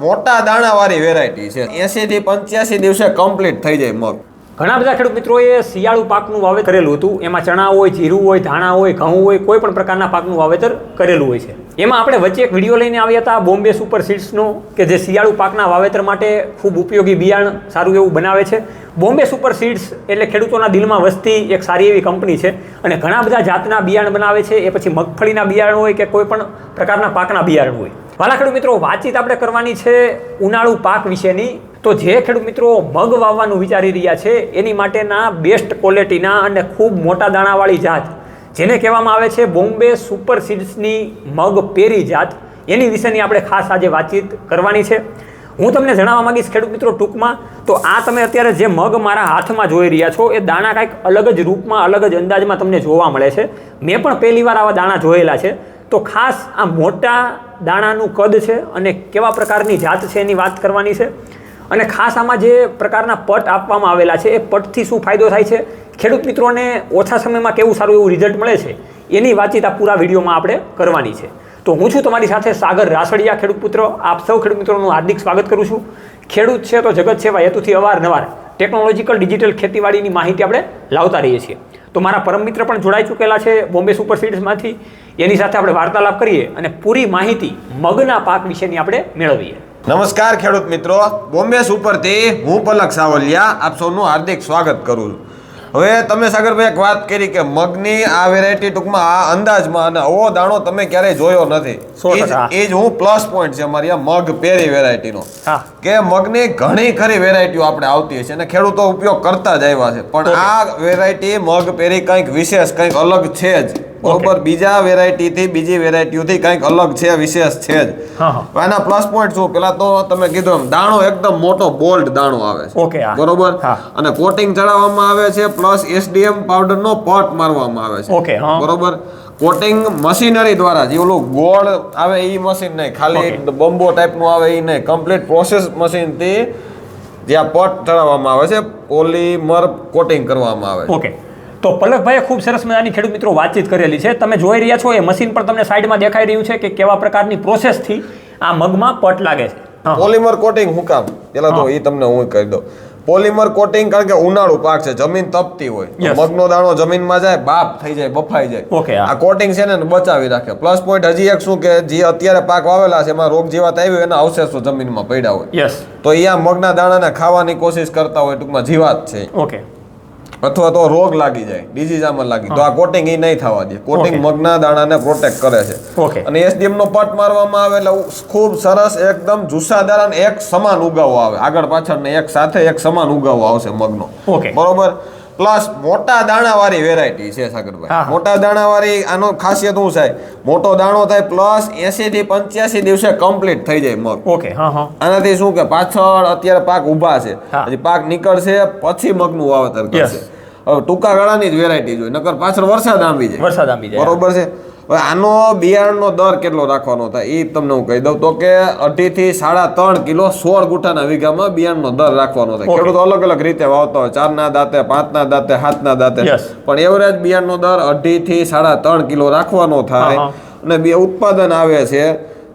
મોટા દાણાવાળી વેરાયટી છે. 80 થી 85 દિવસે કમ્પ્લીટ થઈ જાય મગ. ઘણા બધા ખેડૂત મિત્રોએ શિયાળુ પાકનું વાવેતર કરેલું હતું. એમાં ચણા હોય, જીરું હોય, ધાણા હોય, ઘઉં હોય, કોઈ પણ પ્રકારના પાકનું વાવેતર કરેલું હોય છે. એમાં આપણે વચ્ચે એક વિડીયો લઈને આવ્યા હતા બોમ્બે સુપર સીડ્સનો, કે જે શિયાળુ પાકના વાવેતર માટે ખૂબ ઉપયોગી બિયારણ સારું એવું બનાવે છે. બોમ્બે સુપર સીડ્સ એટલે ખેડૂતોના દિલમાં વસતી એક સારી એવી કંપની છે અને ઘણા બધા જાતના બિયારણ બનાવે છે. એ પછી મગફળીના બિયારણ હોય કે કોઈ પણ પ્રકારના પાકના બિયારણ હોય. વાલા ખેડૂત મિત્રો, વાતચીત આપણે કરવાની છે ઉનાળુ પાક વિશેની. તો જે ખેડૂત મિત્રો મગ વાવવાનું વિચારી રહ્યા છે એની માટેના બેસ્ટ ક્વોલિટીના અને ખૂબ મોટા દાણાવાળી જાત, જેને કહેવામાં આવે છે બોમ્બે સુપર સીડ્સની મગ પેરી જાત, એની વિશેની આપણે ખાસ આજે વાતચીત કરવાની છે. હું તમને જણાવવા માંગીશ ખેડૂત મિત્રો ટૂંકમાં. તો આ તમે અત્યારે જે મગ મારા હાથમાં જોઈ રહ્યા છો એ દાણા કાંઈક અલગ જ રૂપમાં, અલગ જ અંદાજમાં તમને જોવા મળે છે. મેં પણ પહેલી વાર આવા દાણા જોયેલા છે. તો ખાસ આ મોટા દાણાનું કદ છે અને કેવા પ્રકારની જાત છે એની વાત કરવાની છે. અને ખાસ આમાં જે પ્રકારના પટ આપવામાં આવેલા છે એ પટથી શું ફાયદો થાય છે, ખેડૂત મિત્રોને ઓછા સમયમાં કેવું સારું એવું રિઝલ્ટ મળે છે, એની વાતચીત આ પૂરા વિડીયોમાં આપણે કરવાની છે. તો હું છું તમારી સાથે સાગર રાસડિયા, ખેડૂત પુત્ર. આપ સૌ ખેડૂત મિત્રોનું હાર્દિક સ્વાગત કરું છું. ખેડૂત છે તો જગત સેવા હેતુથી અવારનવાર ટેકનોલોજીકલ ડિજિટલ ખેતીવાડીની માહિતી આપણે લાવતા રહીએ છીએ. તો મારા પરમ મિત્ર પણ જોડાઈ ચૂકેલા છે બોમ્બે સુપર સીડ્સમાંથી. એની સાથે આપણે વાર્તાલાપ કરીએ અને પૂરી માહિતી મગના પાક વિશેની આપણે મેળવીએ. નમસ્કાર ખેડૂત મિત્રો, બોમ્બે સુપરથી હું પલક સાવલિયા આપ સૌનું હાર્દિક સ્વાગત કરું છું. હવે તમે સાગરભાઈ એક વાત કરી કે મગની આ વેરાયટી ટૂંકમાં આ અંદાજમાં અને આવો દાણો તમે ક્યારેય જોયો નથી. એ જ હું પ્લસ પોઈન્ટ છે અમારી આ મગ પેરી વેરાયટીનો, કે મગની ઘણી ખરી વેરાયટીઓ આપણે આવતી છે અને ખેડૂતો ઉપયોગ કરતા જ આવ્યા છે. પણ આ વેરાયટી મગ પેરી કંઈક વિશેષ, કંઈક અલગ છે જ. બરોબર, બીજા વેરાયટી થી બીજી વેરાયટીઓથી કંઈક અલગ છે, વિશેષ છે જ. એના પ્લસ પોઈન્ટ શું, પેલા તો તમે કીધું એમ દાણો એકદમ મોટો બોલ્ડ દાણો આવે છે. બરોબર, અને કોટિંગ ચડાવવામાં આવે છે, પ્લસ એસડીએમ પાવડર નો પટ મારવામાં આવે છે. બરોબર, કોટિંગ મશીનરી દ્વારા, જે ઓલું ગોળ આવે એ મશીન નહીં, ખાલી બમ્બો ટાઈપ નું આવે એ નહીં, કમ્પ્લીટ પ્રોસેસ મશીન થી જે આ પટ ચડાવવામાં આવે છે, પોલીમર કોટિંગ કરવામાં આવે છે. તો પલકભાઈએ ખૂબ સરસ મજાની ખેડૂત મિત્રો વાતચીત કરેલી છે. તમે જોઈ રહ્યા છો એ મશીન પણ તમને સાઈડમાં દેખાઈ રહ્યું છે કે કેવા પ્રકારની પ્રોસેસથી આ મગમાં પટ લાગે છે. પોલીમર કોટિંગ હું કામ, પેલા તો એ તમને હું કહી દઉં. પોલીમર કોટિંગ કારણ કે ઉનાળુ પાક છે, જમીન તપતી હોય, મગનો દાણો જમીનમાં જાય, બાપ થઈ જાય, બફાઈ જાય. આ કોટિંગ છે ને બચાવી રાખે. પ્લસ પોઈન્ટ હજી એક શું કે જે અત્યારે પાક વાવેલા છે એમાં રોગ જીવાત આવી એના અવશેષો જમીનમાં પડ્યા હોય, તો એ આ મગના દાણાને ખાવાની કોશિશ કરતા હોય, ટૂંકમાં જીવાત છે, અથવા તો રોગ લાગી જાય, ડિઝીઝ આમાં લાગી, તો આ કોટિંગ એ નહીં થવા દે. કોટિંગ મગના દાણાને પ્રોટેક્ટ કરે છે. અને એસડીએમ નો પટ મારવામાં આવે એટલે ખૂબ સરસ એકદમ જુસ્સાદાર અને એક સમાન ઉગાવો આવે, આગળ પાછળ ને એક સાથે એક સમાન ઉગાવો આવશે મગનો. બરોબર, પ્લસ મોટા દાણાવાળી વેરાયટી છે સાગરભાઈ. મોટા દાણાવાળી આનો ખાસિયત શું છે, મોટો દાણો થાય, પ્લસ 80 થી 85 દિવસે કમ્પ્લીટ થઈ જાય મગ. આનાથી શું કે પાછળ અત્યારે પાક ઉભા છે, હજી પાક નીકળશે પછી મગનું વાવેતર કરશે. હવે ટૂંકા ગાળાની જ વેરાયટી જોઈએ, નકર પાછળ વરસાદ આંબી જાય. બરોબર છે. હવે આનો બિયારણનો દર કેટલો રાખવાનો થાય એ તમને હું કહી દઉં, તો કે 2.5 થી 3.5 કિલો 16 ગુઠાના વીઘામાં બિયારણનો દર રાખવાનો થાય. ખેડૂતો અલગ અલગ રીતે વાવતા હોય, 4ના દાંતે, 5ના દાંતે, 7ના દાંતે, પણ એવરેજ બિયારણનો દર 2.5 થી 3.5 કિલો રાખવાનો થાય. અને ઉત્પાદન આવે છે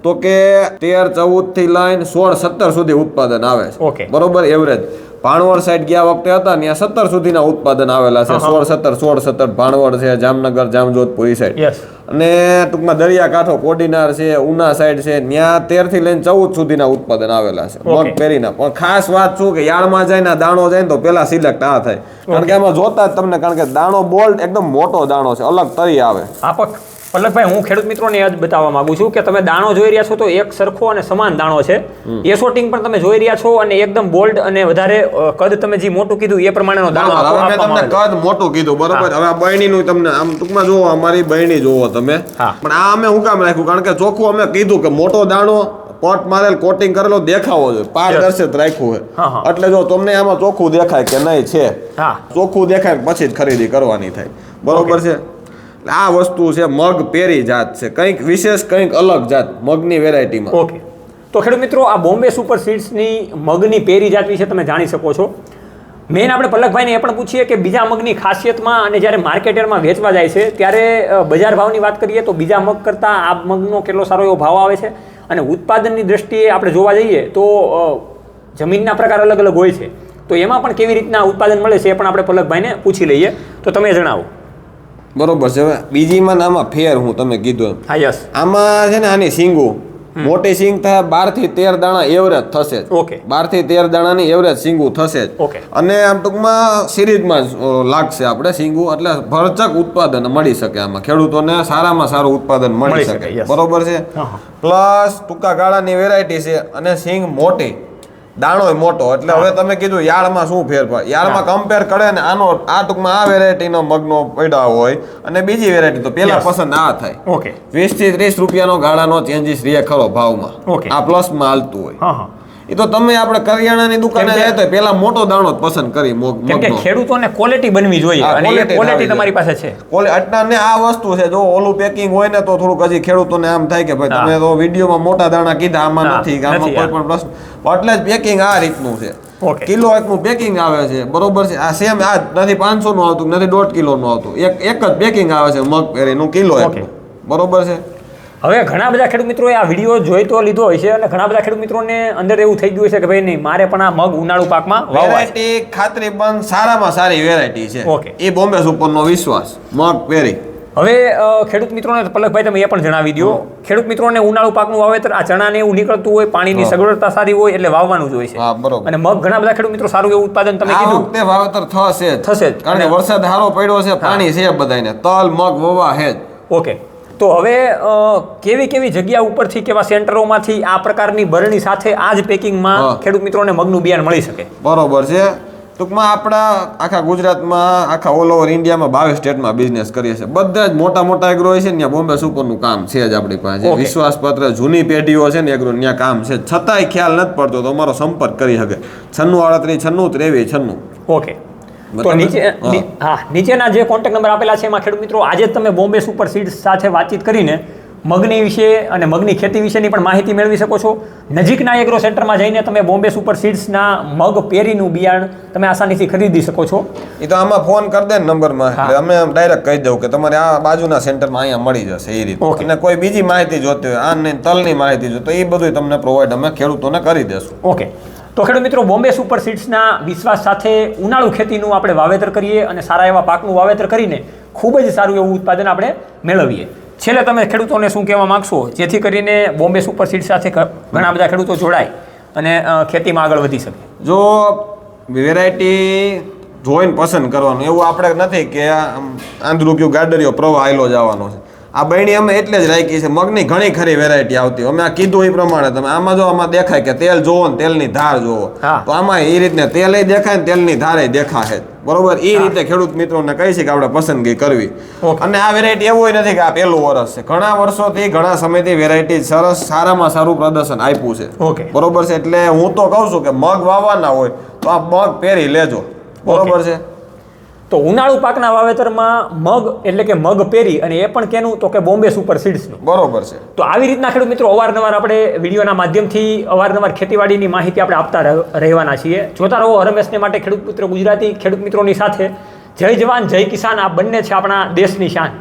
તો કે 13, 14 થી લઈને 16, 17 સુધી ઉત્પાદન આવે છે. બરોબર, એવરેજ. ભાણવડ સાઈડ ગયા વખતે હતા ત્યાં 17 સુધીના ઉત્પાદન આવેલા છે. 16, 17 ભાણવડ છે, જામનગર, જામજોધપુર એ સાઈડ. અને ટૂંકમાં દરિયાકાંઠો કોડીનાર છે, ઉના સાઈડ છે, ત્યાં 13 થી લઈને 14 સુધીના ઉત્પાદન આવેલા છે મગ પેરીના. પણ ખાસ વાત શું કે યાર્ડમાં જાય દાણો જાય ને તો પેલા સિલેક્ટ આ થાય, કારણ કે એમાં જોતા જ તમને, કારણ કે દાણો બોલ્ડ એકદમ મોટો દાણો છે, અલગ તરી આવે. પલકભાઈ, હું ખેડૂત મિત્રોને એ જ બતાવવા માંગુ છું કે તમે દાણો જોઈ રહ્યા છો તો એક સરખો અને સમાન દાણો છે. એસોટિંગ પણ તમે જોઈ રહ્યા છો અને એકદમ બોલ્ડ અને વધારે કદ તમે જે મોટું કીધું એ પ્રમાણેનો દાણો. હવે મેં તમને કદ મોટું કીધું, બરોબર. હવે આ બહેણીનું તમને આમ ટૂંકમાં જોવો, અમારી બહેણી જોવો તમે. પણ આ અમે હું કામ રાખ્યું, કારણ કે ચોખ્ખું અમે કીધું કે મોટો દાણો પટ મારેલ કોટિંગ કરેલો દેખાવો જોઈએ, પારદર્શક રાખ્યું છે. એટલે જો તમને આમાં ચોખ્ખું દેખાય કે નહીં છે, ચોખ્ખું દેખાય પછી જ ખરીદી કરવાની થાય. બરોબર છે. આ વસ્તુ છે મગ પેરી જાત છે, કંઈક વિશેષ, કંઈક અલગ જાત મગની વેરાયટીમાં. તો ખેડૂત મિત્રો, આ બોમ્બે સુપર સીડ્સની મગની પેરી જાત વિશે તમે જાણી શકો છો. મેન આપણે પલકભાઈને એ પણ પૂછીએ કે બીજા મગની ખાસિયતમાં, અને જ્યારે માર્કેટમાં વેચવા જાય છે ત્યારે બજાર ભાવની વાત કરીએ તો બીજા મગ કરતાં આ મગનો કેટલો સારો એવો ભાવ આવે છે અને ઉત્પાદનની દ્રષ્ટિએ આપણે જોવા જઈએ તો જમીનના પ્રકાર અલગ અલગ હોય છે, તો એમાં પણ કેવી રીતના ઉત્પાદન મળે છે એ પણ આપણે પલકભાઈને પૂછી લઈએ. તો તમે જણાવો. બરોબર છે. હવે બીજીમાં આમાં ફેર હું તમે કીધું હા યસ, આમાં છે ને આની સિંગું મોટી સિંગ થાય 12 થી 13 દાણા એવરેજ થશે જ. ઓકે, 12 થી 13 દાણાની એવરેજ સિંગું થશે જ. ઓકે, અને આમ ટૂંકમાં સિરીઝમાં લાગશે આપણે સિંગું, એટલે ભરચક ઉત્પાદન મળી શકે. આમાં ખેડૂતોને સારામાં સારું ઉત્પાદન મળી શકે. બરોબર છે. પ્લસ ટૂંકા ગાળાની વેરાયટી છે અને સિંગ મોટી, દાણોય મોટો. એટલે હવે તમે કીધું યાર્ડમાં શું ફેરફાર, યાર્ડમાં કમ્પેર કરે ને આનો આ ટૂંકમાં આ વેરાયટીનો મગનો પડ્યા હોય અને બીજી વેરાયટી તો પેલા પસંદ આ થાય. ઓકે, 20 થી 30 રૂપિયાનો ગાળાનો ચેન્જીસ રહે ખરો ભાવમાં. ઓકે, આ પ્લસમાં હાલતું હોય. હા હા, એ તો તમે આપણે કરિયાણાની દુકાને જાય તો પેલા મોટો દાણો જ પસંદ કરી કેમ કે ખેડૂતોને ક્વોલિટી બનવી જોઈએ અને એ ક્વોલિટી તમારી પાસે છે. અટનાને આ વસ્તુ છે. જો ઓલું પેકિંગ હોય ને તો થોડુંક હજી ખેડૂતોને આમ થાય કે ભાઈ તમે તો વિડીયોમાં મોટા દાણા કીધા, આમાં નથી, આમાં કોઈ પણ પ્રશ્ન. એટલે જ પેકિંગ આ રીતનું છે. કિલો એકનું પેકિંગ આવે છે. બરોબર છે. આ સેમ આ નથી 500 નું આવતું, નથી 1.5 કિલોનું આવતું, એક જ પેકિંગ આવે છે મગ પેરીનું કિલો એકનું. બરોબર છે. હવે ઘણા બધા ખેડૂત મિત્રોએ આ વિડીયો જોઈ તો લીધો હોય છે અને ઘણા બધા ખેડૂત મિત્રોને અંદર એવું થઈ ગયું છે કે ભાઈ નહીં, મારે પણ આ મગ ઉનાળુ પાકમાં વેરાયટી ખાતરીબંધ સારામાં સારી વેરાયટી છે. ઓકે, એ બોમ્બે સુપરનો વિશ્વાસ મગ પેરી. હવે ખેડૂત મિત્રોને પલકભાઈ તમે એ પણ જણાવી દો, ખેડૂત મિત્રોને ઉનાળુ પાકનું વાવેતર આ ચણાને એવું નીકળતું હોય, પાણીની સગવડતા સારી હોય એટલે વાવવાનું જ હોય છે. હા બરોબર. અને મગ ઘણા બધા ખેડૂત મિત્રો સારું એવું ઉત્પાદન તમે કીધું તે વાવેતર થશે જ, કારણ કે વરસાદ સારો પડ્યો છે, પાણી છે બધાને, તલ મગ વવા છે જ. ઓકે, તો હવે કેવી કેવી જગ્યા ઉપરથી કેવા સેન્ટરોમાંથી આ પ્રકારની બરણી સાથે આ જ પેકિંગમાં ખેડૂત મિત્રોને મગનું બિયારણ મળી શકે? બરોબર છે. ટૂંકમાં આપણા આખા ગુજરાતમાં, આખા ઓલ ઓવર ઇન્ડિયામાં 22 સ્ટેટમાં બિઝનેસ કરીએ છીએ. બધા જ મોટા મોટા એગ્રો છે ને ત્યાં બોમ્બે સુપરનું કામ છે જ આપણી પાસે. વિશ્વાસપત્ર જૂની પેઢીઓ છે ને એગ્રો ત્યાં કામ છે, છતાંય ખ્યાલ નથી પડતો તો અમારો સંપર્ક કરી શકે. 9638 96 23 96. ઓકે, તો નીચેના જે કોન્ટેક્ટ નંબર આપેલા છે એમાં ખેડૂત મિત્રો આજે જ તમે બોમ્બે સુપર સીડ્સ સાથે વાતચીત કરીને મગની વિશે અને મગની ખેતી વિશેની પણ માહિતી મેળવી શકો છો. નજીકના એગ્રો સેન્ટરમાં જઈને તમે બોમ્બે સુપર સીડ્સના મગ પેરીનું બિયારણ તમે આસાનીથી ખરીદી શકો છો. એ તો આમાં ફોન કરી દે ને નંબરમાં, એટલે અમે ડાયરેક્ટ કહી દઉં કે તમારે આ બાજુના સેન્ટરમાં અહીંયા મળી જશે એ રીતે. અને કોઈ બીજી માહિતી જોતી હોય, આ તલની માહિતી જોતી તો એ બધું તમને પ્રોવાઈડ અમે ખેડૂતોને કરી દેશું. ઓકે, તો ખેડૂત મિત્રો બોમ્બે સુપર સીડ્સના વિશ્વાસ સાથે ઉનાળુ ખેતીનું આપણે વાવેતર કરીએ અને સારા એવા પાકનું વાવેતર કરીને ખૂબ જ સારું એવું ઉત્પાદન આપણે મેળવીએ. છેલ્લે તમે ખેડૂતોને શું કહેવા માગશો જેથી કરીને બોમ્બે સુપર સીડ સાથે ઘણા બધા ખેડૂતો જોડાય અને ખેતીમાં આગળ વધી શકે? જો વેરાયટી જોઈને પસંદ કરવાનું, એવું આપણે નથી કે આંધળું કયું ગાડરિયો પ્રવાહ આયલો જવાનો છે. આ બહેણી અમે એટલે જ રાખી છે. મગની ઘણી ખરી વેરાયટી આવતી, અમે આ કીધું એ પ્રમાણે. તમે આમાં જો આમાં દેખાય કે તેલ જોવો ને તેલની ધાર જોવો, તો આમાં એ રીતને તેલ દેખાય ને તેલની ધારે દેખાય. બરોબર, એ રીતે ખેડૂત મિત્રોને કહી છે કે આપણે પસંદગી કરવી. અને આ વેરાયટી એવું નથી કે આ પહેલું વર્ષ છે, ઘણા વર્ષોથી ઘણા સમયથી વેરાયટી સરસ સારામાં સારું પ્રદર્શન આપ્યું છે. બરોબર છે. એટલે હું તો કહું છું કે મગ વાવવાના હોય તો આ મગ પેરી લેજો. બરોબર છે. તો ઉનાળુ પાકના વાવેતરમાં મગ એટલે કે મગ પેરી, અને એ પણ કેનું તો કે બોમ્બે સુપર સીડ્સનું. બરોબર છે. તો આવી રીતના ખેડૂત મિત્રો અવારનવાર આપણે વિડીયોના માધ્યમથી અવારનવાર ખેતીવાડીની માહિતી આપણે આપતા રહેવાના છીએ. જોતા રહો રમેશને માટે ખેડૂત મિત્રો ગુજરાતી ખેડૂત મિત્રોની સાથે. જય જવાન જય કિસાન, આ બંને છે આપણા દેશની શાન.